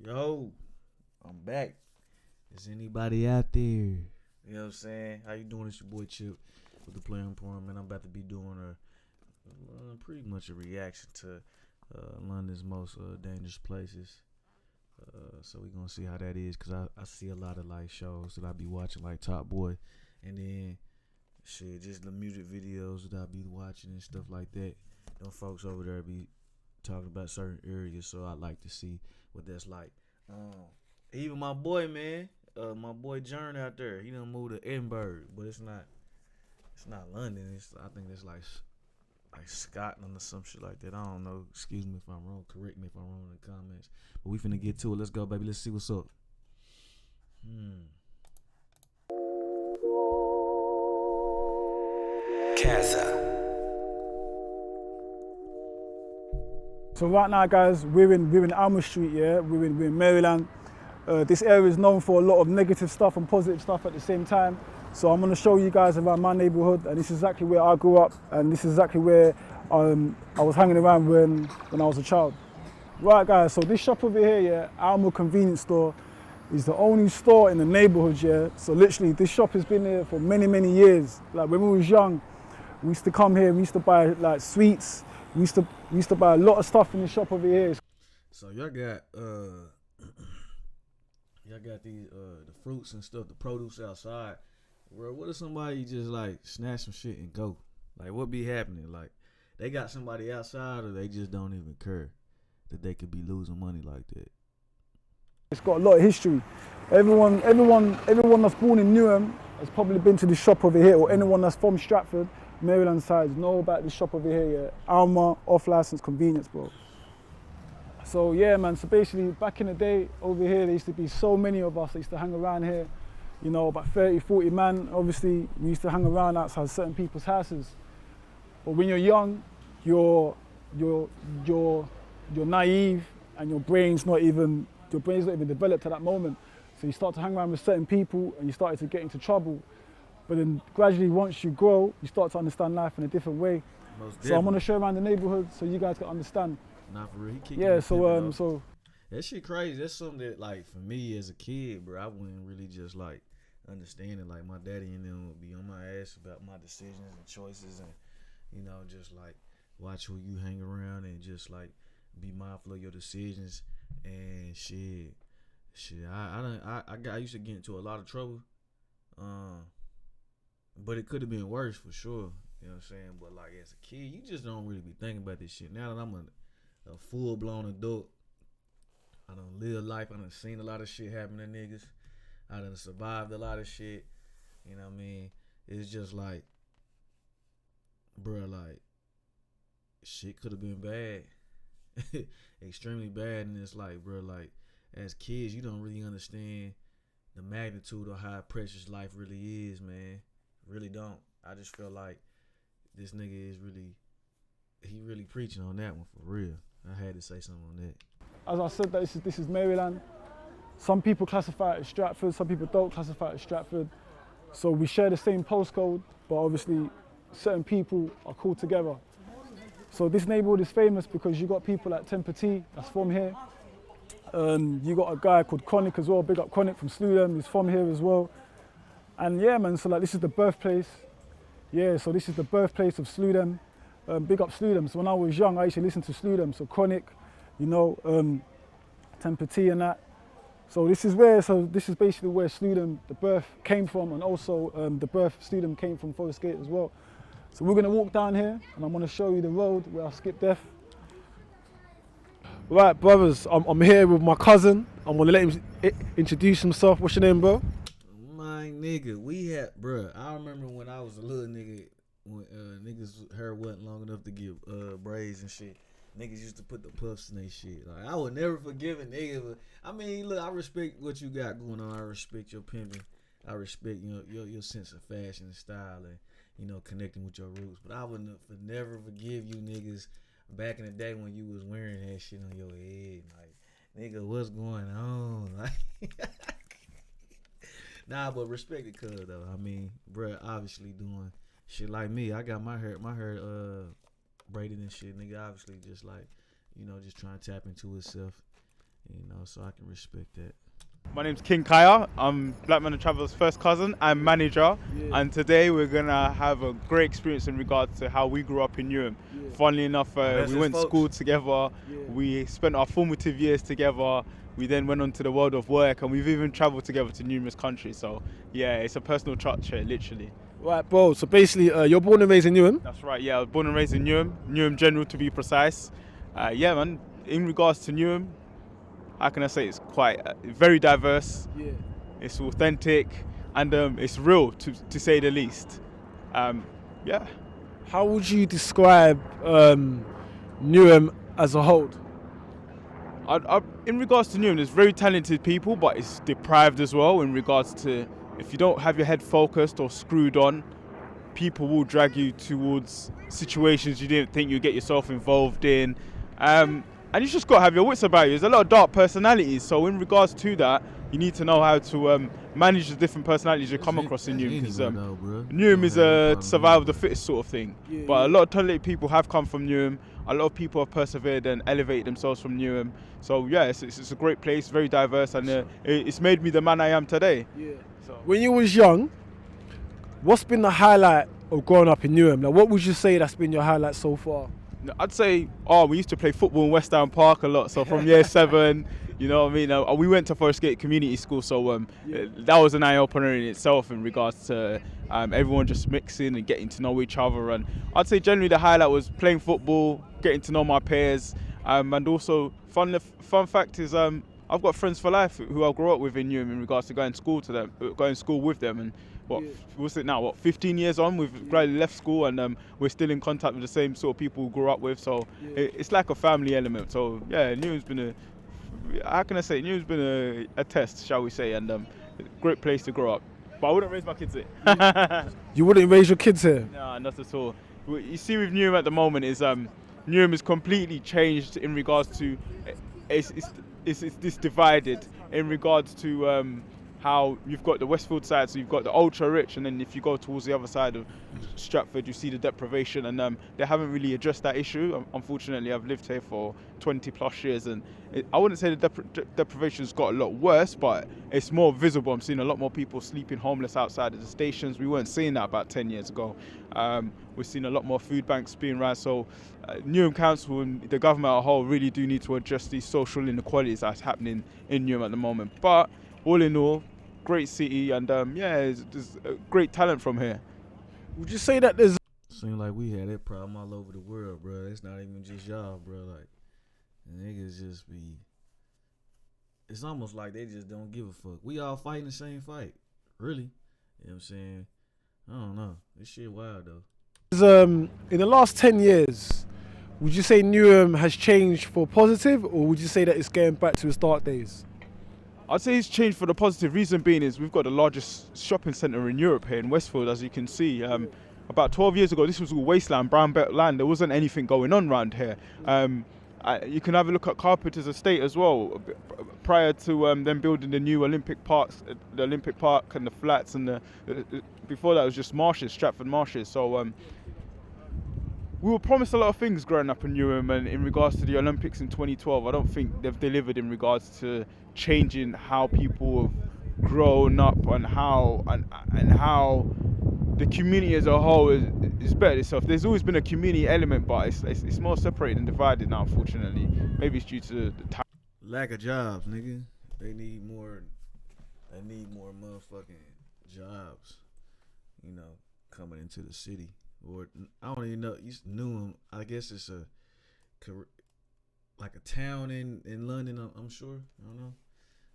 Yo, I'm back. Is anybody out there? You know what I'm saying? How you doing? It's your boy Chip with the Player Emporium, man. I'm about to be doing pretty much a reaction to London's most dangerous places. So we gonna see how that is, cause I see a lot of like shows that I be watching, like Top Boy, and then shit, just the music videos that I be watching and stuff like that. Them folks over there be talking about certain areas, so I like to see what that's like. Even my boy, man, my boy Jern out there, he done moved to Edinburgh, but it's not London. I think it's like Scotland or some shit like that. I don't know. Excuse me if I'm wrong. Correct me if I'm wrong in the comments. But we finna get to it. Let's go, baby. Let's see what's up. Kaza. So right now, guys, we're in Alma Street, yeah. We're in Maryland. This area is known for a lot of negative stuff and positive stuff at the same time. So I'm gonna show you guys around my neighborhood, and this is exactly where I grew up, and this is exactly where I was hanging around when I was a child. Right, guys. So this shop over here, yeah, Alma Convenience Store, is the only store in the neighborhood, yeah. So literally, this shop has been here for many years. Like when we was young, we used to come here. We used to buy like sweets. We used to buy a lot of stuff in the shop over here. So y'all got these the fruits and stuff, the produce outside. Bro, what if somebody just like snatch some shit and go? Like what be happening? Like they got somebody outside, or they just don't even care that they could be losing money like that? It's got a lot of history. Everyone that's born in Newham has probably been to this shop over here, or anyone that's from Stratford, Maryland side, know about this shop over here, yeah. Alma off-license convenience, bro. So yeah, man, so basically back in the day over here, there used to be so many of us that used to hang around here, you know, about 30, 40 man. Obviously, we used to hang around outside certain people's houses. But when you're young, you're naive, and your brain's not even developed at that moment. So you start to hang around with certain people, and you started to get into trouble. But then gradually, once you grow, you start to understand life in a different way. So I'm gonna show around the neighborhood so you guys can understand. Not for real. Yeah. So that shit crazy. That's something that, like, for me as a kid, bro, I wouldn't really just like understand it. Like my daddy and them would be on my ass about my decisions and choices, and you know, just like watch who you hang around and just like be mindful of your decisions and shit. I used to get into a lot of trouble. But it could have been worse for sure. You know what I'm saying? But like as a kid, you just don't really be thinking about this shit. Now that I'm a full blown adult, I done lived life. I done seen a lot of shit happen to niggas. I done survived a lot of shit. You know what I mean? It's just like, bruh, like shit could have been bad, extremely bad. And it's like, bruh, like as kids, you don't really understand the magnitude of how precious life really is, man. Really don't. I just feel like this nigga is really preaching on that one for real. I had to say something on that. as I said, that this is Maryland. Some people classify it as Stratford, some people don't classify it as Stratford. So we share the same postcode, but obviously certain people are called together. So this neighborhood is famous because you got people like Temper T that's from here. You got a guy called Chronic as well, big up Chronic from Slewdham, he's from here as well. And yeah, man, so like this is the birthplace. Yeah, so this is the birthplace of Slewdham. Big up Slewdham. So when I was young, I used to listen to Slewdham. So Chronic, you know, Temper T and that. So this is basically where Slewdham, the birth came from, and also the birth of Slewdham came from Forest Gate as well. So we're gonna walk down here, and I'm gonna show you the road where I skipped death. Right, brothers, I'm here with my cousin. I'm gonna let him introduce himself. What's your name, bro? My nigga, we had, bruh, I remember when I was a little nigga, when niggas' hair wasn't long enough to get braids and shit. Niggas used to put the puffs in they shit. Like, I would never forgive a nigga. But, I mean, look, I respect what you got going on. I respect your pimping. I respect your sense of fashion and style, and you know, connecting with your roots. But I would never forgive you niggas back in the day when you was wearing that shit on your head. Like, nigga, what's going on? Like, nah, but respect it, cuz though. I mean, bruh, obviously doing shit like me. I got my hair braided and shit. Nigga, obviously just like, you know, just trying to tap into itself. So I can respect that. My name's King Kaya. I'm Black Man and Travel's first cousin and manager. Yeah. And today we're gonna have a great experience in regards to how we grew up in Newham. Yeah. Funnily enough, that's we his went to folks. school together. Yeah. We spent our formative years together. We then went on to the world of work, and we've even travelled together to numerous countries. So yeah, it's a personal touch here, literally. Right, bro. So basically, you're born and raised in Newham. That's right. Yeah, I was born and raised in Newham General to be precise. Yeah, man. In regards to Newham, how can I say it's quite very diverse. Yeah. It's authentic, and it's real to say the least. Yeah. How would you describe Newham as a whole? In regards to Newham, there's very talented people, but it's deprived as well. In regards to, if you don't have your head focused or screwed on, people will drag you towards situations you didn't think you'd get yourself involved in. And you just got to have your wits about you. There's a lot of dark personalities, so in regards to that, you need to know how to manage the different personalities you come across in Newham. Because Newham is a survival of the fittest sort of thing. Yeah, but a lot of talented people have come from Newham. A lot of people have persevered and elevated themselves from Newham. So yeah, it's a great place, very diverse, and it's made me the man I am today. Yeah. So. When you was young, what's been the highlight of growing up in Newham? Like, what would you say that's been your highlight so far? I'd say, we used to play football in West Down Park a lot. So from year 7, you know what I mean? We went to Forest Gate Community School, so that was an eye-opener in itself in regards to everyone just mixing and getting to know each other. And I'd say generally the highlight was playing football, getting to know my peers, and also fun fact is I've got friends for life who I grew up with in Newham in regards to going to school with them. And what's it now? 15 years on, we've gradually left school, and we're still in contact with the same sort of people who grew up with. So it's like a family element. So yeah, Newham's been Newham's been a test, shall we say, and great place to grow up. But I wouldn't raise my kids here. You wouldn't raise your kids here? No, not at all. What you see with Newham at the moment is Newham is completely changed in regards to it's this divided in regards to how you've got the Westfield side, so you've got the ultra rich, and then if you go towards the other side of Stratford, you see the deprivation, and they haven't really addressed that issue. Unfortunately, I've lived here for 20 plus years, and I wouldn't say the deprivation's got a lot worse, but it's more visible. I'm seeing a lot more people sleeping homeless outside of the stations. We weren't seeing that about 10 years ago. We're seeing a lot more food banks being run. So Newham Council and the government as a whole really do need to address these social inequalities that's happening in Newham at the moment. But all in all, great city, and there's great talent from here. Would you say that there's... Seems like we had that problem all over the world, bro. It's not even just y'all, bro. Like, niggas just be... It's almost like they just don't give a fuck. We all fighting the same fight, really. You know what I'm saying? I don't know. This shit wild, though. In the last 10 years, would you say Newham has changed for positive, or would you say that it's going back to its dark days? I'd say it's changed for the positive. Reason being is we've got the largest shopping centre in Europe here in Westfield, as you can see. About 12 years ago, this was all wasteland, brown belt land. There wasn't anything going on around here. You can have a look at Carpenter's estate as well. Prior to them building the new Olympic Parks, the Olympic Park and the flats, and before that it was just marshes, Stratford marshes. So we were promised a lot of things growing up in Newham, and in regards to the Olympics in 2012, I don't think they've delivered in regards to changing how people have grown up and how the community as a whole is better itself. There's always been a community element, but it's more separated and divided now, unfortunately. Maybe it's due to the time. Lack of jobs, nigga. They need more motherfucking jobs, coming into the city. Or I don't even know. You knew him. I guess it's like a town in London. I'm sure. I don't know,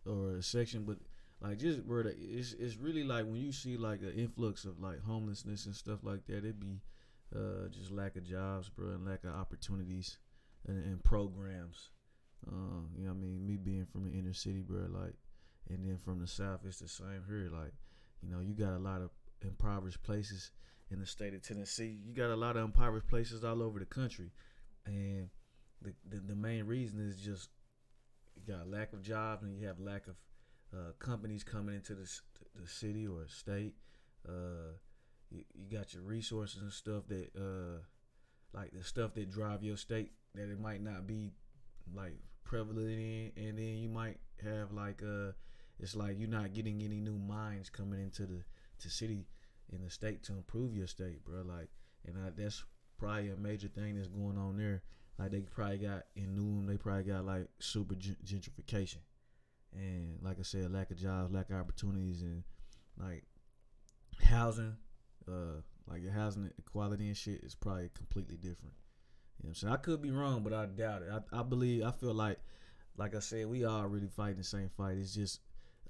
or a section, but like just where it's really like when you see like an influx of like homelessness and stuff like that. It'd be just lack of jobs, bro, and lack of opportunities and programs. You know what I mean? Me being from the inner city, bro, like, and then from the south, it's the same here. Like, you got a lot of impoverished places in the state of Tennessee. You got a lot of impoverished places all over the country, and the main reason is just you got a lack of jobs, and you have lack of companies coming into the city or state. You got your resources and stuff that like the stuff that drive your state that it might not be like prevalent in, and then you might have like it's like you're not getting any new minds coming into the city in the state to improve your state, bro. Like, and that's probably a major thing that's going on there. Like they probably got in Newham, they probably got like super gentrification, and like I said, lack of jobs, lack of opportunities, and like housing, like your housing equality and shit is probably completely different. You know what I'm saying? I could be wrong, but I doubt it. I feel like I said, we all really fighting the same fight. It's just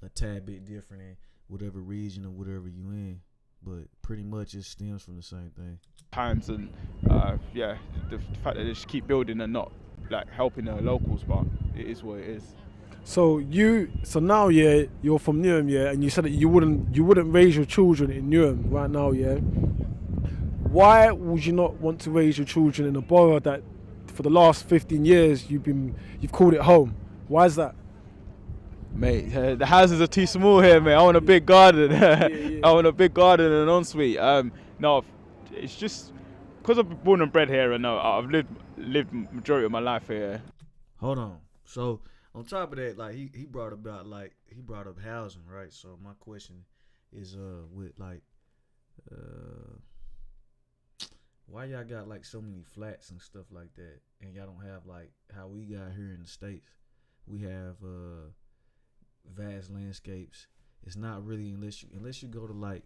a tad bit different in whatever region or whatever you in. But pretty much it stems from the same thing. Times and the fact that they just keep building and not like helping the locals, but it is what it is. So now, yeah, you're from Newham, yeah, and you said that you wouldn't raise your children in Newham right now, yeah. Why would you not want to raise your children in a borough that, for the last 15 years, you've called it home? Why is that? Mate, the houses are too small here, mate. I want a big garden. I want a big garden and an ensuite. No, it's just because I'm born and bred here, and I've lived majority of my life here. Hold on. So on top of that, like he brought up housing, right? So my question is with like why y'all got like so many flats and stuff like that, and y'all don't have like how we got here in the States? We have vast landscapes. It's not really unless you go to like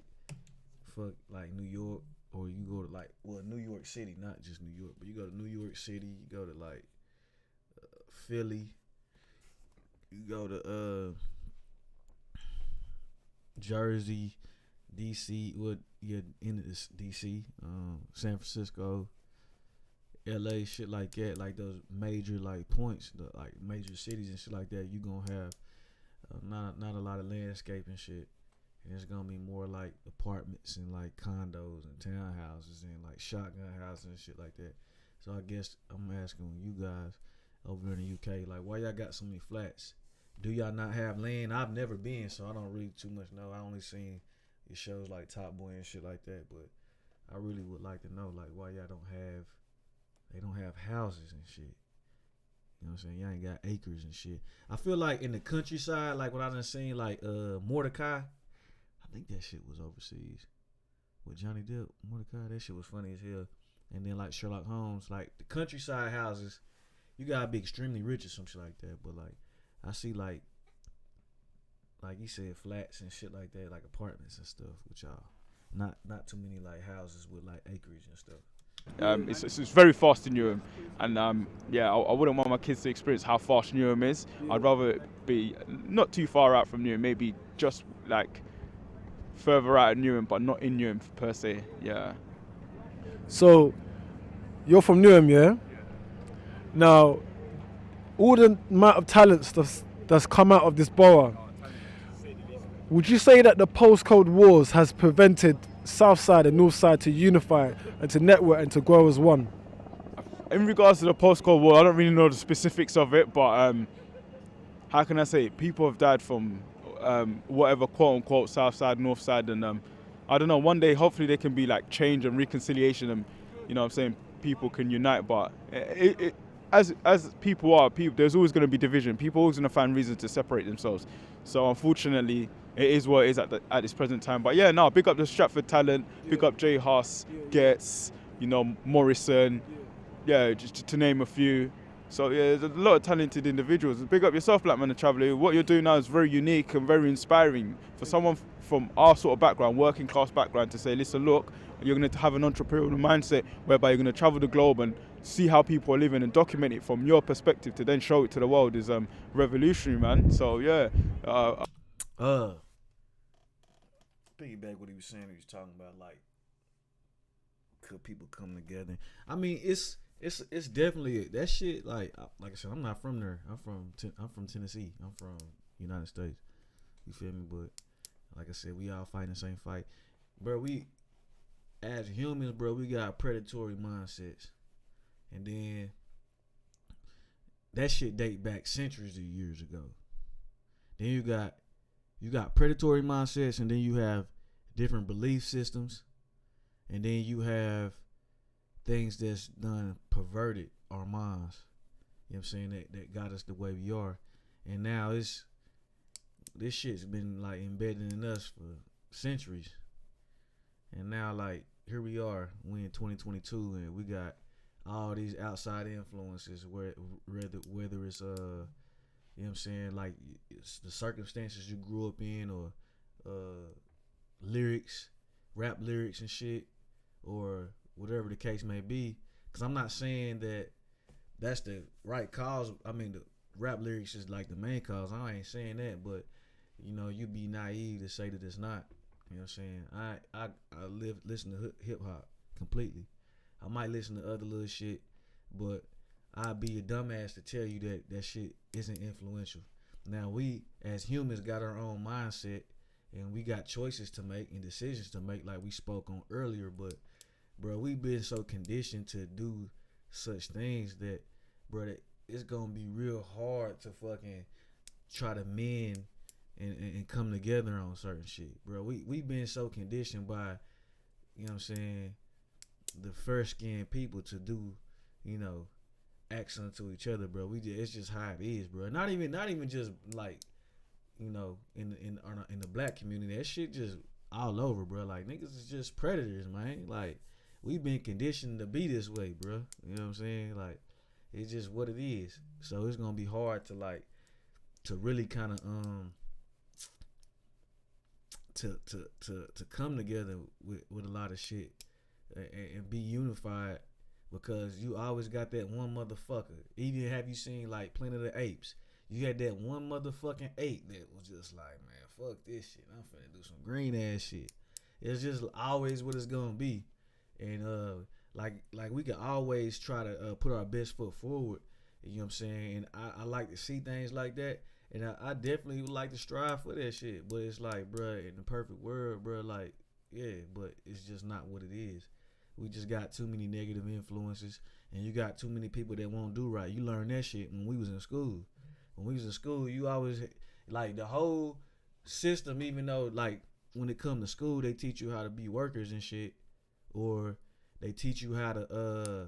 New York, or you go to like New York City, not just New York, but you go to New York City, you go to like Philly, you go to Jersey, DC, in this DC, San Francisco, LA, shit like that, like those major like points, like major cities and shit like that. You gonna have not a lot of landscape and shit, and it's gonna be more like apartments and like condos and townhouses and like shotgun houses and shit like that. So I guess I'm asking you guys over in the UK, like, why y'all got so many flats? Do y'all not have land? I've never been, so I don't really too much know. I only seen your shows like Top Boy and shit like that, but I really would like to know, like, why y'all don't have houses and shit. You know what I'm saying? Y'all ain't got acres and shit. I feel like in the countryside, like what I done seen, like Mordecai, I think that shit was overseas with Johnny Depp. Mordecai, that shit was funny as hell. And then like Sherlock Holmes, like the countryside houses, you gotta be extremely rich or some shit like that. But like I see like you said, flats and shit like that, like apartments and stuff with y'all. Not too many like houses with like acreage and stuff. It's very fast in Newham, and I wouldn't want my kids to experience how fast Newham is. I'd rather it be not too far out from Newham, maybe just like further out of Newham, but not in Newham per se. Yeah. So you're from Newham, yeah? Now, all the amount of talents that's come out of this borough, would you say that the postcode wars has prevented Southside and Northside to unify and to network and to grow as one? In regards to the postcode war, I don't really know the specifics of it, but how can I say it? People have died from whatever quote unquote Southside, Northside, and I don't know. One day, hopefully, there can be like change and reconciliation, and you know what I'm saying, people can unite. But as people are, there's always going to be division. People are always going to find reasons to separate themselves. So unfortunately, it is what it is at this present time. But yeah, no, big up the Stratford talent, big up Jay Huss, Getz, Morrison, just to name a few. So yeah, there's a lot of talented individuals. Big up yourself, Black Man the Traveller. What you're doing now is very unique and very inspiring for someone from our sort of background, working class background, to say, listen, look, you're going to have an entrepreneurial mindset whereby you're going to travel the globe and see how people are living and document it from your perspective to then show it to the world is revolutionary, man. So yeah. Piggyback what he was saying, he was talking about like, could people come together? I mean, it's definitely that shit. Like I said, I'm not from there. I'm from Tennessee. I'm from United States. You feel me? But like I said, we all fighting the same fight, bro. We as humans, bro, we got predatory mindsets, and then that shit date back centuries of years ago. Then you got predatory mindsets, and then you have different belief systems, and then you have things that's done perverted our minds. You know what I'm saying? That got us the way we are. And now this shit's been like embedded in us for centuries. And now like here we are, we in 2022 and we got all these outside influences whether it's you know what I'm saying, like it's the circumstances you grew up in or lyrics, rap lyrics and shit, or whatever the case may be. Cause I'm not saying that that's the right cause. I mean, the rap lyrics is like the main cause. I ain't saying that, but you know, you'd be naive to say that it's not. You know what I'm saying? I listen to hip hop completely. I might listen to other little shit, but I'd be a dumbass to tell you that shit isn't influential. Now we as humans got our own mindset and we got choices to make and decisions to make, like we spoke on earlier. But bro, we've been so conditioned to do such things that, bro, that it's gonna be real hard to fucking try to mend and come together on certain shit, bro. We've been so conditioned by, you know what I'm saying, the first skinned people to do, you know, acts unto each other, bro. It's just how it is, bro. Not even just like, you know, in the black community, that shit just all over, bro. Like niggas is just predators, man. Like we've been conditioned to be this way, bro. You know what I'm saying? Like it's just what it is. So it's gonna be hard to like to really kind of to come together with a lot of shit and be unified, because you always got that one motherfucker. Even have you seen like Planet of the Apes? You had that one motherfucking ape that was just like, man, fuck this shit. I'm finna do some green ass shit. It's just always what it's gonna be. And like we can always try to put our best foot forward. You know what I'm saying? And I like to see things like that. And I definitely would like to strive for that shit. But it's like, bruh, in the perfect world, bruh, like, yeah, but it's just not what it is. We just got too many negative influences, and you got too many people that won't do right. You learned that shit when we was in school. When we was in school, you always, like, the whole system, even though, like, when it come to school, they teach you how to be workers and shit, or they teach you how to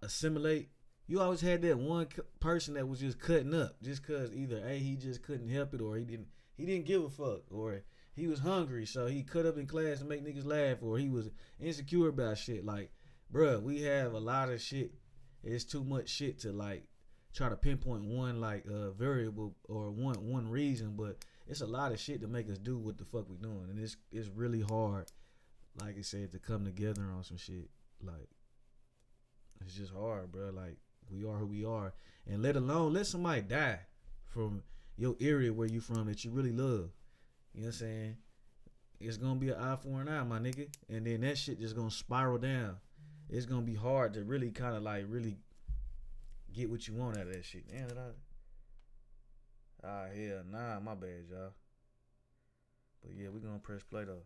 assimilate. You always had that one person that was just cutting up just cause either he just couldn't help it, or he didn't give a fuck, or he was hungry so he cut up in class to make niggas laugh, or he was insecure about shit. Like, bruh, we have a lot of shit. It's too much shit to like try to pinpoint one like variable or one reason, but it's a lot of shit to make us do what the fuck we doing, and it's really hard, like I said, to come together on some shit. Like, it's just hard, bruh. Like, we are who we are, and let somebody die from your area where you from that you really love. You know what I'm saying? It's gonna be an eye for an eye, my nigga, and then that shit just gonna spiral down. It's gonna be hard to really kind of like really get what you want out of that shit. Damn, hell nah, my bad, y'all. But yeah, we gonna press play though.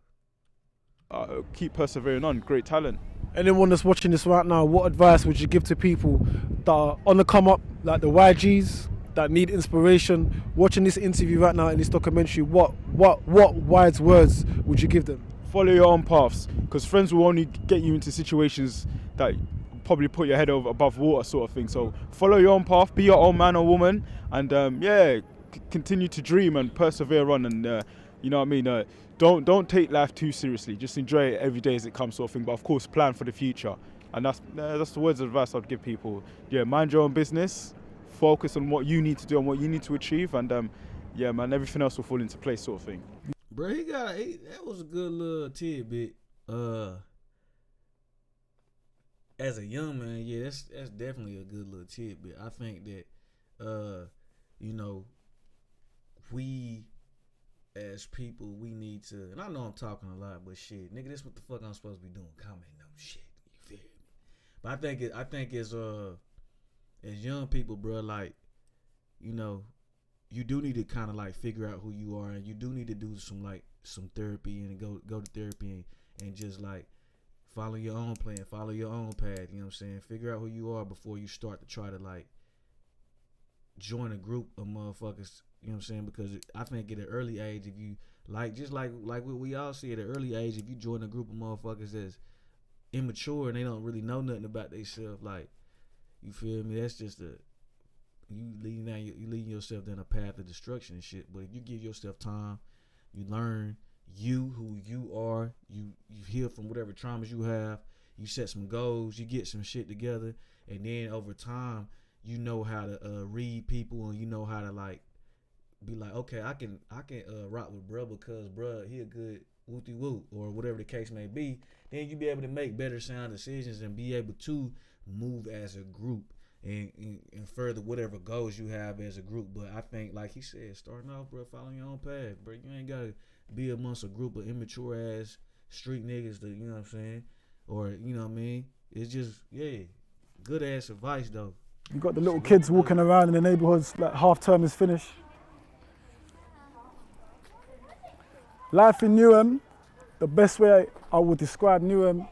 Keep persevering on. Great talent. Anyone that's watching this right now, what advice would you give to people that are on the come up, like the YGs, that need inspiration, watching this interview right now in this documentary? What wise words would you give them? Follow your own paths, because friends will only get you into situations that probably put your head above water, sort of thing. So follow your own path, be your own man or woman, and continue to dream and persevere on, and you know what I mean. Don't take life too seriously. Just enjoy it every day as it comes, sort of thing. But of course, plan for the future. And that's the words of advice I'd give people. Yeah, mind your own business. Focus on what you need to do and what you need to achieve. And yeah, man, everything else will fall into place, sort of thing. Bro, that was a good little tidbit. As a young man, yeah, that's definitely a good little tidbit. I think that, you know, we as people, we need to, and I know I'm talking a lot, but shit, nigga, this what the fuck I'm supposed to be doing, commenting on shit, you feel me? But I think as young people, bro, like, you know, you do need to kind of like figure out who you are, and you do need to do some therapy and go to therapy and just like follow your own plan, follow your own path, you know what I'm saying? Figure out who you are before you start to try to like join a group of motherfuckers, you know what I'm saying? Because I think at an early age, if you like, just like what we all see at an early age, if you join a group of motherfuckers that's immature and they don't really know nothing about themselves, like, you feel me? That's just you leading yourself down a path of destruction and shit. But if you give yourself time, you learn who you are, you heal from whatever traumas you have, you set some goals, you get some shit together, and then over time you know how to read people, and you know how to like be like, okay, I can rock with bruh because bruh he a good wooty woo or whatever the case may be. Then you be able to make better sound decisions and be able to move as a group and further whatever goals you have as a group. But I think, like he said, starting off, bro, following your own path, bro. You ain't gotta be amongst a group of immature ass street niggas that, you know what I'm saying, or you know what I mean. It's just good ass advice though. You got the little kids walking around in the neighborhoods like half term is finished. Life in Newham, the best way I would describe Newham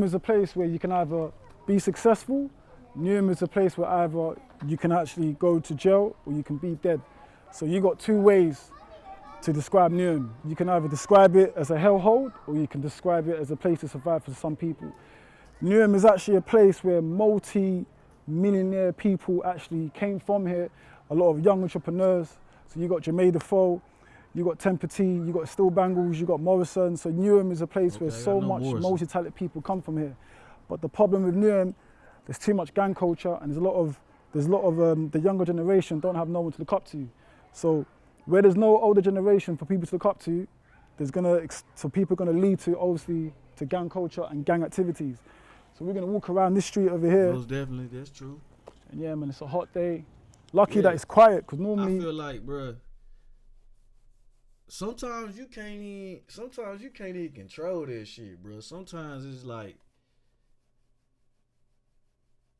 is a place where you can either be successful. Newham is a place where either you can actually go to jail or you can be dead. So you got two ways to describe Newham. You can either describe it as a hellhole or you can describe it as a place to survive for some people. Newham is actually a place where multi-millionaire people actually came from here. A lot of young entrepreneurs. So you got Jermaine Defoe, you got Temper T, you got Still Bangles, you got Morrison. So Newham is a place where so much multi-talented people come from here. But the problem with Newham, there's too much gang culture, and there's a lot of the younger generation don't have no one to look up to. So where there's no older generation for people to look up to, so people are gonna lead to obviously to gang culture and gang activities. So we're gonna walk around this street over here. Most definitely, that's true. And yeah, man, it's a hot day. Lucky that it's quiet, because normally I feel like, bruh, sometimes you can't even control that shit, bruh. Sometimes it's like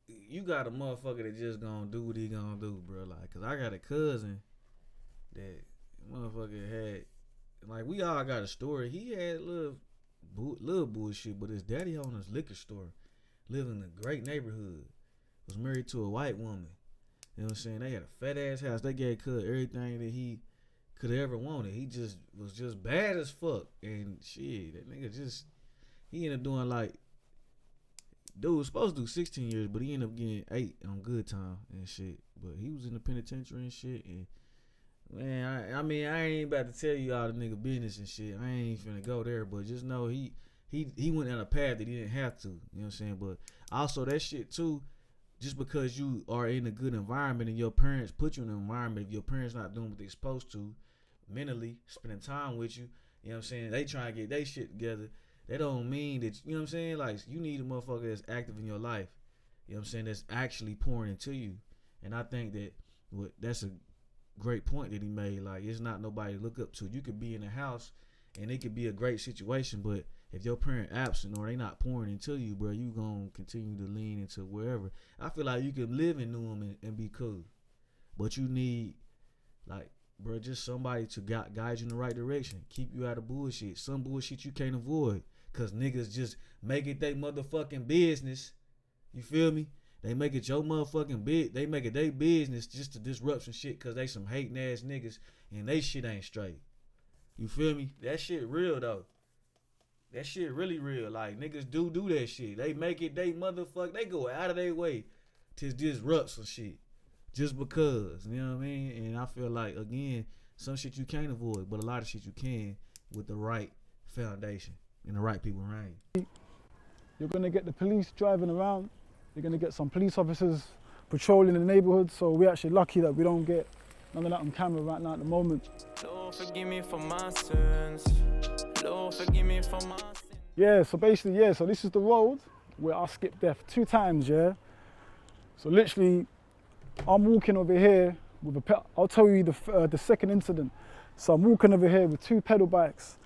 you got a motherfucker that just gonna do what he gonna do, bro. Like, cause I got a cousin that motherfucker had, like, we all got a story. He had little bullshit, but his daddy owned his liquor store, lived in a great neighborhood, was married to a white woman. You know what I'm saying? They had a fat ass house. They gave Cuz everything that he could have ever wanted. He just was just bad as fuck. And shit, that nigga he ended up doing like, dude was supposed to do 16 years, but he ended up getting 8 on good time and shit. But he was in the penitentiary and shit. And man, I mean, I ain't about to tell you all the nigga business and shit. I ain't finna go there, but just know he went down a path that he didn't have to. You know what I'm saying? But also that shit too, just because you are in a good environment and your parents put you in an environment, if your parents not doing what they supposed to, mentally, spending time with you, you know what I'm saying? They trying to get their shit together. That don't mean that, you know what I'm saying? Like, you need a motherfucker that's active in your life. You know what I'm saying? That's actually pouring into you. And I think that that's a great point that he made. Like, it's not nobody to look up to. You could be in a house and it could be a great situation, but if your parent absent or they not pouring into you, bro, you gonna continue to lean into wherever. I feel like you can live in Newham and be cool, but you need, like, bro, just somebody to guide you in the right direction. Keep you out of bullshit. Some bullshit you can't avoid. Cause niggas just make it they motherfucking business. You feel me? They make it your motherfucking they make it their business just to disrupt some shit cause they some hating ass niggas and they shit ain't straight. You feel me? That shit real though. That shit really real. Like, niggas do that shit. They make it they they go out of their way to disrupt some shit. Just because, you know what I mean? And I feel like, again, some shit you can't avoid, but a lot of shit you can with the right foundation and the right people around you. You're gonna get the police driving around. You're gonna get some police officers patrolling the neighborhood. So we're actually lucky that we don't get none of that on camera right now at the moment. Lord, forgive me for my sins. Lord, forgive me for my sins. Yeah, so basically, so this is the road where I skipped death 2 times, yeah? So literally, I'm walking over here with I'll tell you the second incident. So I'm walking over here with 2 pedal bikes,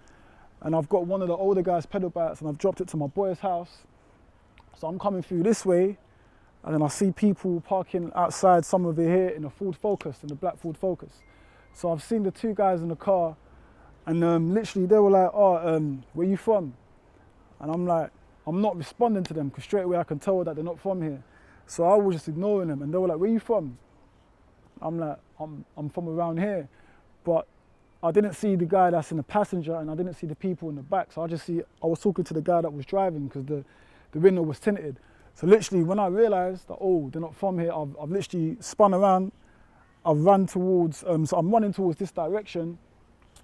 and I've got one of the older guys' pedal bikes, and I've dropped it to my boy's house. So I'm coming through this way, and then I see people parking outside some over here in a Ford Focus, in the black Ford Focus. So I've seen the 2 guys in the car, and literally they were like, where you from? And I'm like, I'm not responding to them, because straight away I can tell that they're not from here. So I was just ignoring them, and they were like, where you from? I'm like, I'm from around here. But I didn't see the guy that's in the passenger, and I didn't see the people in the back. So I was talking to the guy that was driving, because the window was tinted. So literally when I realised that, oh, they're not from here, I've literally spun around, I've run towards, so I'm running towards this direction,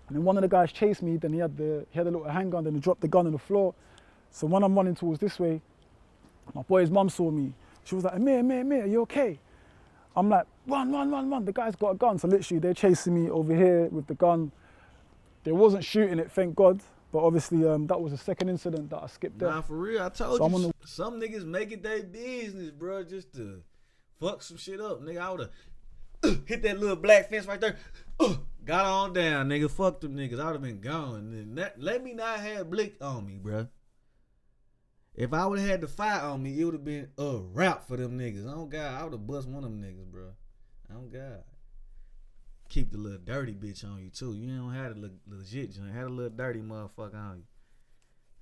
and then one of the guys chased me, then he had a little handgun, then he dropped the gun on the floor. So when I'm running towards this way, my boy's mum saw me. She was like, Amir, are you okay? I'm like, run, the guy's got a gun. So literally they're chasing me over here with the gun. They wasn't shooting it, thank God. But obviously that was the second incident that I skipped there. Nah, for real, I told So you, some niggas make it their business, bro, just to fuck some shit up. Nigga, I would've hit that little black fence right there, got on down, nigga, fuck them niggas, I would've been gone. Let me not have Blick on me, bro. If I would've had the fire on me, it would've been a wrap for them niggas. Oh God, I would've bust one of them niggas, bro. Oh God. Keep the little dirty bitch on you too. You don't have the legit joint. Had a little dirty motherfucker on you.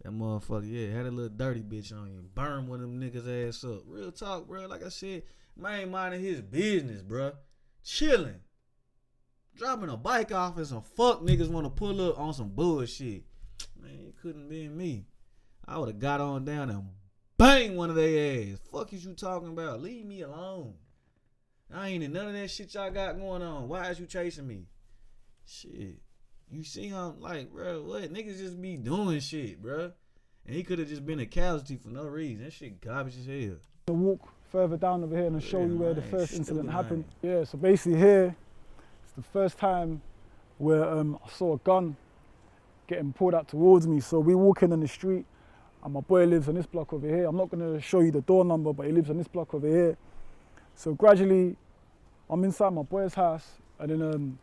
That motherfucker, yeah, had a little dirty bitch on you. Burn one of them niggas ass up. Real talk, bro. Like I said, man minding his business, bro. Chilling. Dropping a bike off and some fuck niggas want to pull up on some bullshit. Man, it couldn't be me. I would have got on down and bang one of their ass. Fuck is you talking about? Leave me alone. I ain't in none of that shit y'all got going on. Why is you chasing me? Shit. You see him like, bro, what? Niggas just be doing shit, bro. And he could have just been a casualty for no reason. That shit garbage as hell. I'll walk further down over here and I'll show you where the first incident happened. Yeah, so basically here, it's the first time where I saw a gun getting pulled out towards me. So we walking in the street and my boy lives on this block over here. I'm not gonna show you the door number, but he lives on this block over here. So gradually, I'm inside my boy's house, and then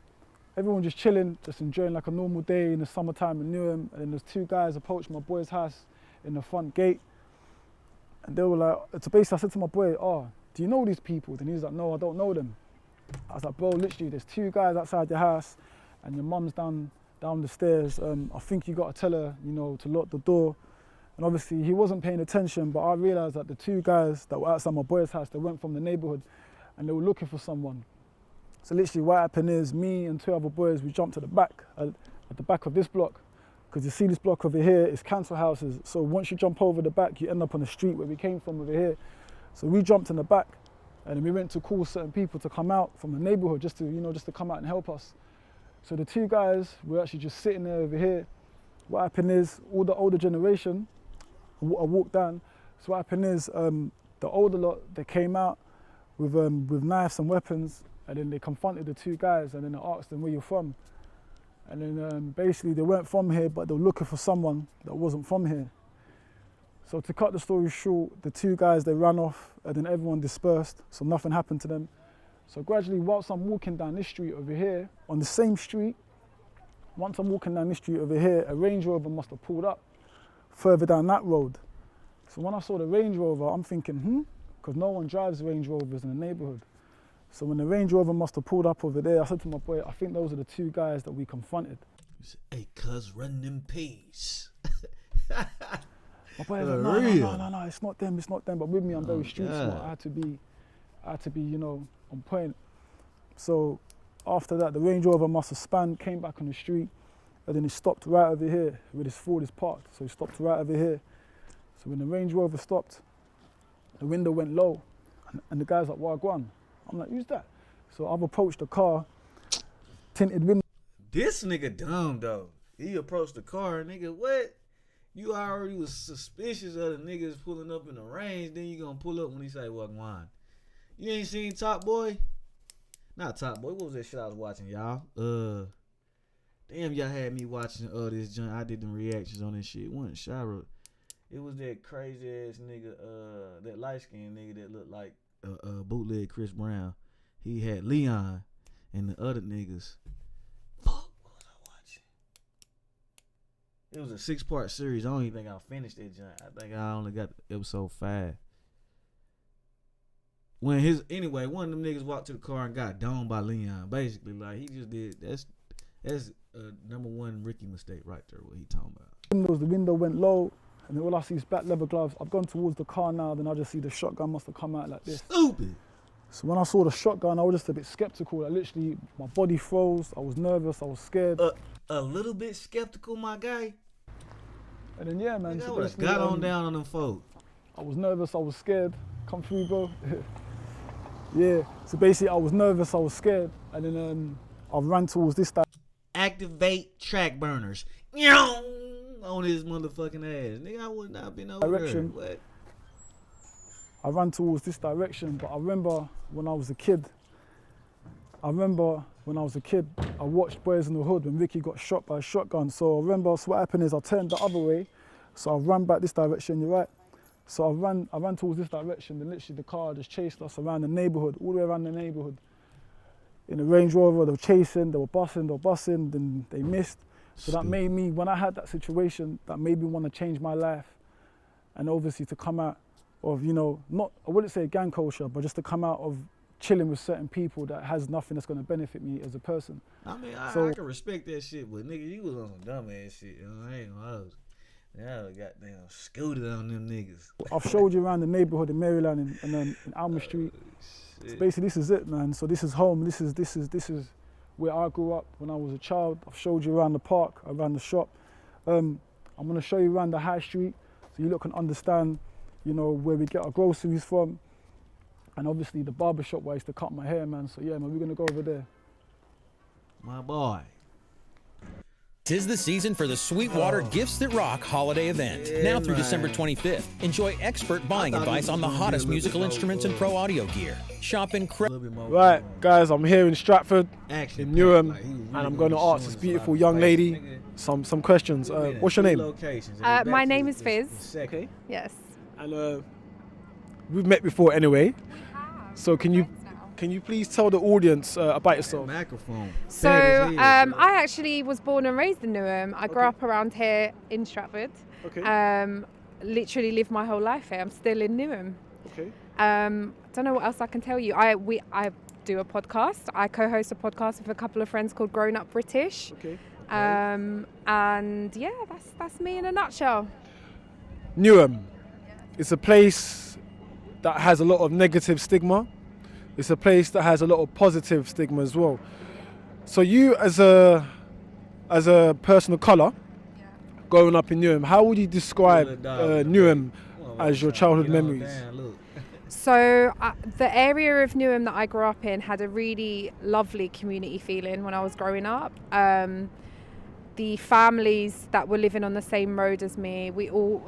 everyone just chilling, just enjoying like a normal day in the summertime in Newham. And then there's two guys approached my boy's house in the front gate, and they were like, so basically I said to my boy, oh, do you know these people? Then he was like, no, I don't know them. I was like, bro, literally, there's two guys outside your house, and your mum's down the stairs. I think you gotta tell her, you know, to lock the door. And obviously he wasn't paying attention, but I realized that the two guys that were outside my boy's house, they went from the neighborhood and they were looking for someone. So literally what happened is me and two other boys, we jumped to the back, at the back of this block, because you see this block over here is council houses. So once you jump over the back, you end up on the street where we came from over here. So we jumped in the back and then we went to call certain people to come out from the neighborhood just to, you know, just to come out and help us. So the two guys were actually just sitting there over here. What happened is all the older generation, I walked down. So what happened is the older lot, they came out with knives and weapons, and then they confronted the two guys, and then they asked them where you're from. And then basically they weren't from here, but they were looking for someone that wasn't from here. So to cut the story short, the two guys, they ran off, and then everyone dispersed, so nothing happened to them. So gradually, whilst I'm walking down this street over here, on the same street, once I'm walking down this street over here, a Range Rover must have pulled up further down that road. So when I saw the Range Rover, I'm thinking, because no one drives Range Rovers in the neighborhood. So when the Range Rover must have pulled up over there, I said to my boy, I think those are the two guys that we confronted. Hey, cuz, run them peas. My boy was like, no, it's not them. But with me, I'm very street smart. I had to be, you know, on point. So after that, the Range Rover must have spun, came back on the street, and then he stopped right over here where this Ford is parked. So he stopped right over here. So when the Range Rover stopped, the window went low, and the guy's like, Wagwan. I'm like, who's that? So I've approached the car, tinted window. This nigga dumb though. He approached the car, nigga, what? You already was suspicious of the niggas pulling up in the range, then you gonna pull up when he say Wagwan. You ain't seen Top Boy? Not Top Boy, what was that shit I was watching, y'all? Damn, y'all had me watching this joint. I did them reactions on this shit. It wasn't Shira. It was that crazy ass nigga, that light skinned nigga that looked like bootleg Chris Brown. He had Leon and the other niggas. Fuck, what was I watching? It was a 6-part series. I don't even think I finished that joint. I think I only got episode 5. When one of them niggas walked to the car and got domed by Leon. Basically, like he just did. That's number one Ricky mistake right there. What he talking about? The window went low, and then all I see is black leather gloves. I've gone towards the car now. Then I just see the shotgun must have come out like this. Stupid. So when I saw the shotgun, I was just a bit skeptical. Like literally, my body froze. I was nervous. I was scared. A little bit skeptical, my guy. And then yeah, man. I would have got on down on them folks. I was nervous, I was scared. Come through, bro. Yeah, so basically I was nervous, I was scared, and then I ran towards this Activate track burners. On his motherfucking ass. Nigga, I would not been over Direction. there. What? I ran towards this direction, but I remember when I was a kid, I watched Boys in the Hood when Ricky got shot by a shotgun. So I remember, so what happened is I turned the other way, so I ran back this direction, you're right. So I ran towards this direction, and literally the car just chased us around the neighborhood, all the way around the neighborhood. In a Range Rover, they were chasing, they were bussing, then they missed. So that made me, when I had that situation, that made me want to change my life. And obviously to come out of, you know, not, I wouldn't say gang culture, but just to come out of chilling with certain people that has nothing that's going to benefit me as a person. I mean, I can respect that shit, but nigga, you was on some dumb ass shit. You know, I ain't gonna hold you. I goddamn scooted on them niggas. I've showed you around the neighborhood in Maryland and in Alma Street. So basically, this is it, man. So this is home. This is where I grew up when I was a child. I've showed you around the park, around the shop. I'm gonna show you around the high street so you look can understand, you know, where we get our groceries from. And obviously the barber shop where I used to cut my hair, man. So yeah, man, we're gonna go over there. My boy. 'Tis the season for the Sweetwater Gifts That Rock holiday event. Now through December 25th. Enjoy expert buying advice on the hottest musical instruments and pro audio gear. Shop incredible. Right, guys, I'm here in Stratford, Action in Newham, packed, like, he was and I'm really going to showing ask this us beautiful a lot young of lady face, some questions. What's your name? My name is Fizz. Okay. Yes. And we've met before anyway. So can you please tell the audience about yourself? Microphone. So I actually was born and raised in Newham. I grew up around here in Stratford. Okay. Literally lived my whole life here. I'm still in Newham. Okay. Don't know what else I can tell you. I do a podcast. I co-host a podcast with a couple of friends called Grown Up British. Okay. And yeah, that's me in a nutshell. Newham. It's a place that has a lot of negative stigma. It's a place that has a lot of positive stigma as well. So you as a person of colour, growing up in Newham, how would you describe Newham as your childhood memories? So the area of Newham that I grew up in had a really lovely community feeling when I was growing up. The families that were living on the same road as me, we all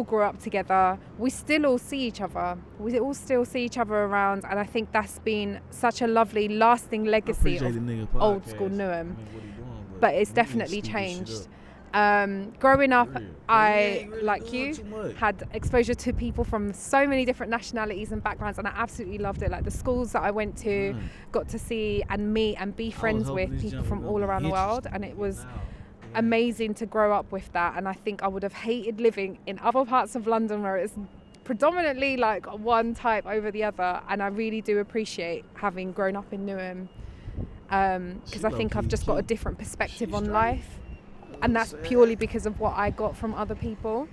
grew up together. We still all see each other. We all still see each other around, and I think that's been such a lovely, lasting legacy of old school Newham. But it's definitely changed. Growing up, I, like you, had exposure to people from so many different nationalities and backgrounds, and I absolutely loved it. Like the schools that I went to, got to see and meet and be friends with people from all around the world, and it was amazing to grow up with that. And I think I would have hated living in other parts of London where it's predominantly like one type over the other, and I really do appreciate having grown up in Newham, because I think I've just got a different perspective on life, and that's purely because of what I got from other people.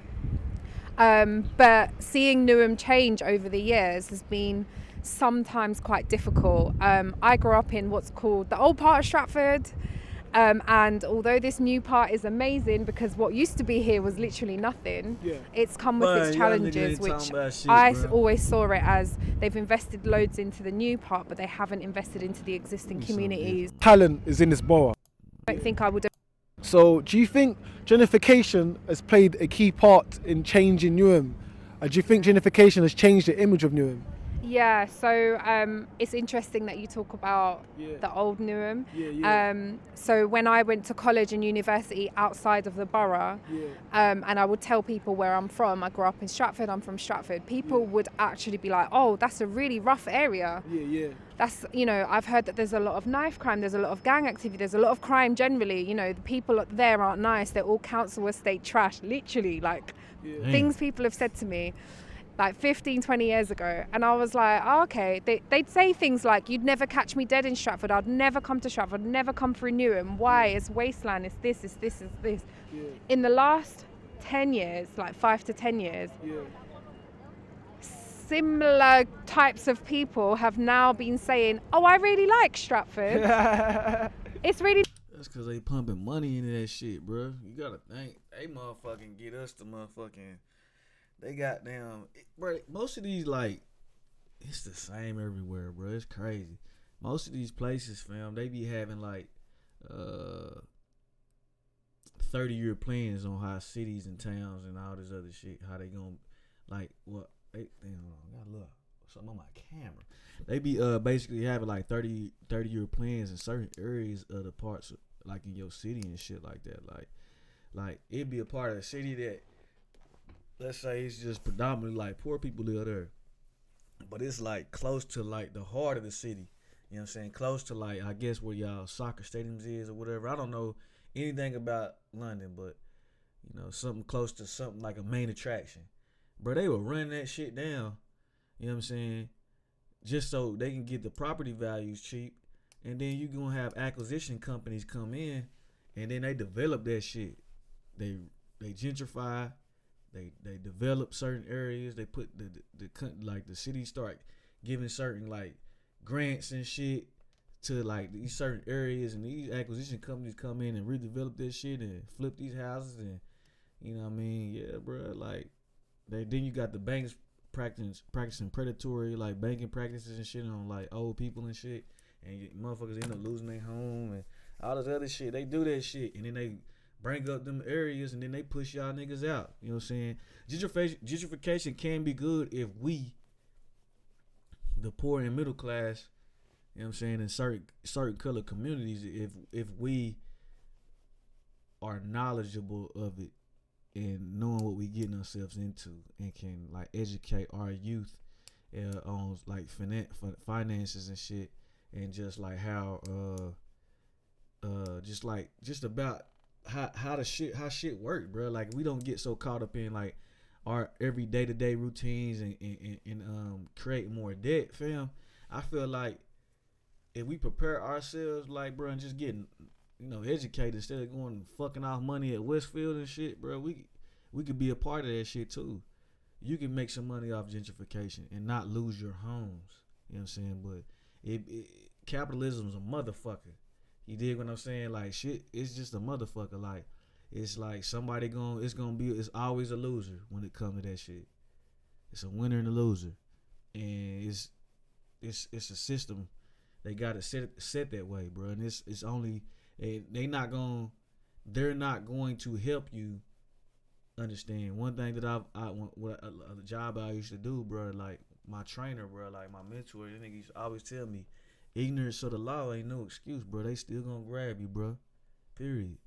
But seeing Newham change over the years has been sometimes quite difficult. I grew up in what's called the old part of Stratford, and although this new part is amazing because what used to be here was literally nothing, it's come with its challenges, which I always saw it as they've invested loads into the new part, but they haven't invested into the existing communities. Talent is in this borough. I don't think I would have. So do you think gentrification has played a key part in changing Newham? Do you think gentrification has changed the image of Newham? Yeah, so it's interesting that you talk about the old Newham. So when I went to college and university outside of the borough, and I would tell people where I'm from, I grew up in Stratford, I'm from Stratford, people would actually be like, oh, that's a really rough area. That's, you know, I've heard that there's a lot of knife crime, there's a lot of gang activity, there's a lot of crime generally, you know, the people up there aren't nice, they're all council estate trash, literally, like things people have said to me like 15, 20 years ago. And I was like, oh, okay. They'd say things like, you'd never catch me dead in Stratford. I'd never come to Stratford. I'd never come through Newham. Why? It's wasteland. It's this, it's this, it's this. In the last 10 years, like 5 to 10 years, similar types of people have now been saying, oh, I really like Stratford. It's really... That's because they pumping money into that shit, bro. You gotta think. They motherfucking get us the motherfucking... They got damn, bro. Most of these like, it's the same everywhere, bro. It's crazy. Most of these places, fam, they be having like 30-year plans on how cities and towns and all this other shit, how they gonna like what they damn, I gotta look something on my camera. They be basically having like 30-year plans in certain areas of the parts like in your city and shit like that. Like it'd be a part of the city that, let's say it's just predominantly like poor people live there, but it's like close to like the heart of the city. You know what I'm saying? Close to like, I guess where y'all soccer stadiums is or whatever. I don't know anything about London, but you know, something close to something like a main attraction. Bro, they were running that shit down, you know what I'm saying? Just so they can get the property values cheap. And then you gonna have acquisition companies come in and then they develop that shit. They gentrify, they develop certain areas, they put the like the city start giving certain like grants and shit to like these certain areas, and these acquisition companies come in and redevelop this shit and flip these houses, and you know what I mean? Yeah, bro. Like then you got the banks practicing predatory like banking practices and shit on like old people and shit, and motherfuckers end up losing their home and all this other shit. They do that shit, and then they bring up them areas, and then they push y'all niggas out. You know what I'm saying? Gentrification can be good if we, the poor and middle class, you know what I'm saying, in certain color communities, if we are knowledgeable of it and knowing what we getting ourselves into, and can like educate our youth on like finances and shit, and just like how just about how shit work, bro. Like we don't get so caught up in like our every day-to-day routines and create more debt, fam. I feel like if we prepare ourselves, like, bro, and just getting, you know, educated instead of going and fucking off money at Westfield and shit, bro, we could be a part of that shit too. You can make some money off gentrification and not lose your homes. You know what I'm saying? But capitalism's a motherfucker. You dig what I'm saying? Like shit, it's just a motherfucker. Like it's like it's always a loser when it comes to that shit. It's a winner and a loser, and it's a system. They got it set that way, bro. And it's only they're not going to help you understand. One thing that a job I used to do, bro, like my trainer, bro, like my mentor, I think he used to always tell me, ignorance of the law ain't no excuse, bro. They still gonna grab you, bro. Period.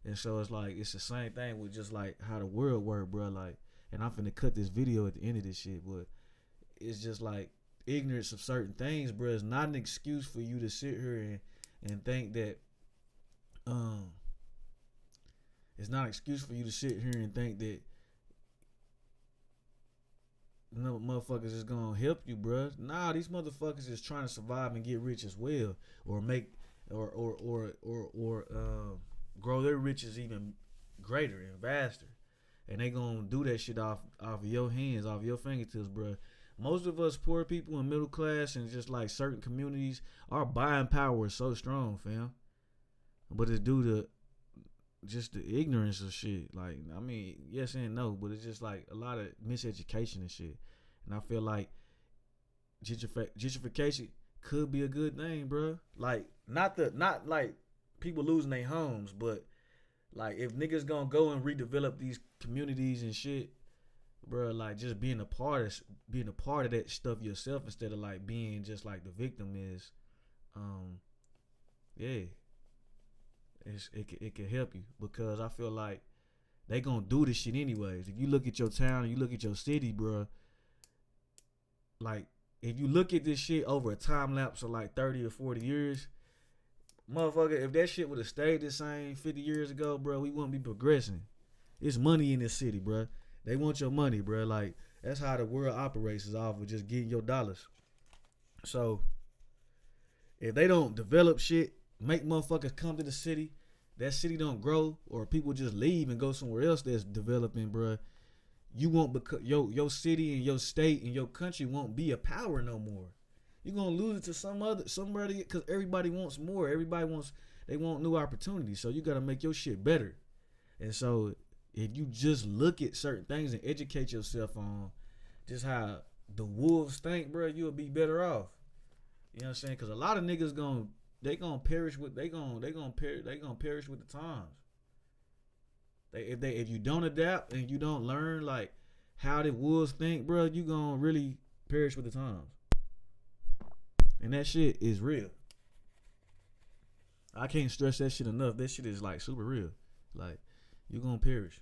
And so it's like it's the same thing with just like how the world work, bro. Like, and I'm finna cut this video at the end of this shit, but it's just like ignorance of certain things, bro, is not an excuse for you to sit here and think that it's not an excuse for you to sit here and think that no motherfuckers is gonna help you, bro. Nah, these motherfuckers is trying to survive and get rich as well, or make or grow their riches even greater and vaster, and they gonna do that shit off of your hands, off your fingertips, bro. Most of us poor people and middle class and just like certain communities, our buying power is so strong, fam. But it's due to just the ignorance of shit. Like, I mean, yes and no, but it's just like a lot of miseducation and shit. And I feel like gentrification could be a good thing, bro. Like, not like people losing their homes, but like if niggas gonna go and redevelop these communities and shit, bro, like just being a part of that stuff yourself instead of like being just like the victim is, yeah, it can help you, because I feel like they gonna do this shit anyways. If you look at your town and you look at your city, bro, like if you look at this shit over a time lapse of like 30 or 40 years, motherfucker, if that shit would have stayed the same 50 years ago, bro, we wouldn't be progressing. It's money in this city, bro. They want your money, bro. Like, that's how the world operates, is off of just getting your dollars. So, if they don't develop shit, make motherfuckers come to the city, that city don't grow, or people just leave and go somewhere else that's developing, bro, you won't your city and your state and your country won't be a power no more. You're gonna lose it to somebody, because everybody wants more. They want new opportunities. So you gotta make your shit better. And so if you just look at certain things and educate yourself on just how the wolves think, bro, you'll be better off. You know what I'm saying? Because a lot of niggas gonna perish with perish with the times. If you don't adapt and you don't learn like how the wolves think, bro, you gonna really perish with the times. And that shit is real. I can't stress that shit enough. That shit is like super real. Like, you gonna perish.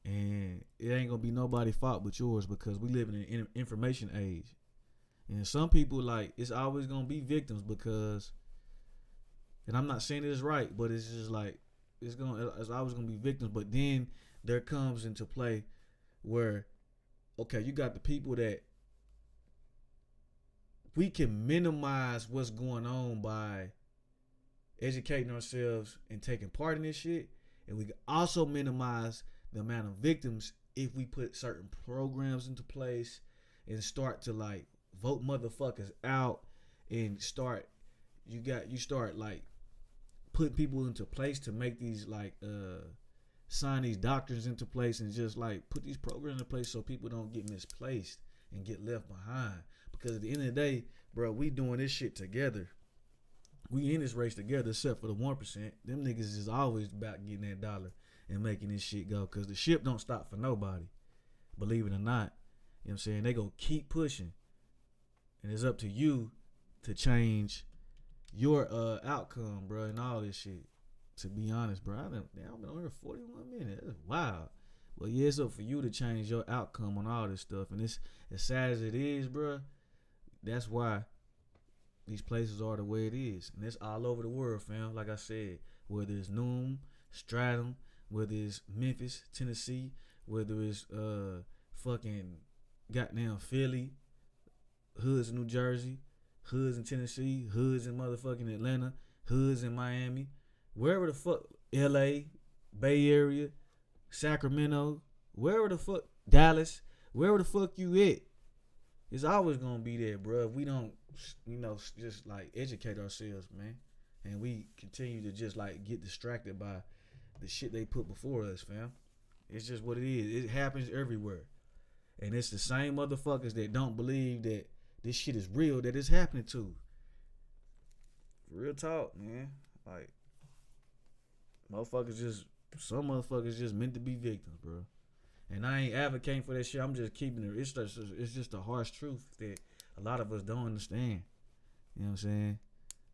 And it ain't gonna be nobody's fault but yours, because we live in an information age. And some people, like, it's always gonna be victims because, and I'm not saying it's right, but it's just like, it's always gonna be victims. But then there comes into play where, okay, you got the people that we can minimize what's going on by educating ourselves and taking part in this shit, and we can also minimize the amount of victims if we put certain programs into place and start to like vote motherfuckers out and start like putting people into place to make these like sign these doctrines into place and just like put these programs in place so people don't get misplaced and get left behind. Because at the end of the day, bro, we doing this shit together. We in this race together, except for the 1%. Them niggas is always about getting that dollar and making this shit go. Because the ship don't stop for nobody. Believe it or not. You know what I'm saying? They go keep pushing. And it's up to you to change your outcome, bro, and all this shit. To be honest, bro, I've been on here 41 minutes. That's wild. But yeah, it's up for you to change your outcome on all this stuff. And it's as sad as it is, bro. That's why these places are the way it is. And it's all over the world, fam. Like I said, whether it's Noom, Stratham, whether it's Memphis, Tennessee, whether it's fucking goddamn Philly, hoods in New Jersey, hoods in Tennessee, hoods in motherfucking Atlanta, hoods in Miami, wherever the fuck, LA, Bay Area, Sacramento, wherever the fuck, Dallas, wherever the fuck you at, it's always gonna be there, bro. If we don't, just like educate ourselves, man, and we continue to just like get distracted by the shit they put before us, fam. It's just what it is. It happens everywhere, and it's the same motherfuckers that don't believe that this shit is real that it's happening to. Real talk, man. Like, some motherfuckers just meant to be victims, bro. And I ain't advocating for that shit. I'm just keeping it. It's just a harsh truth that a lot of us don't understand. You know what I'm saying?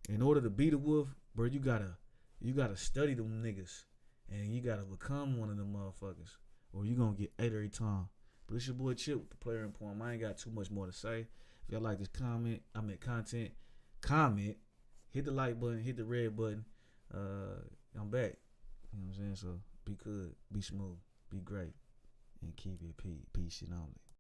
In order to beat a wolf, bro, you gotta study them niggas, and you gotta become one of them motherfuckers, or you gonna get ate every time. But it's your boy Chip with the Player in Poem. I ain't got too much more to say. If y'all like this content, comment, hit the like button, hit the red button. I'm back. You know what I'm saying? So be good, be smooth, be great, and keep it peace and only.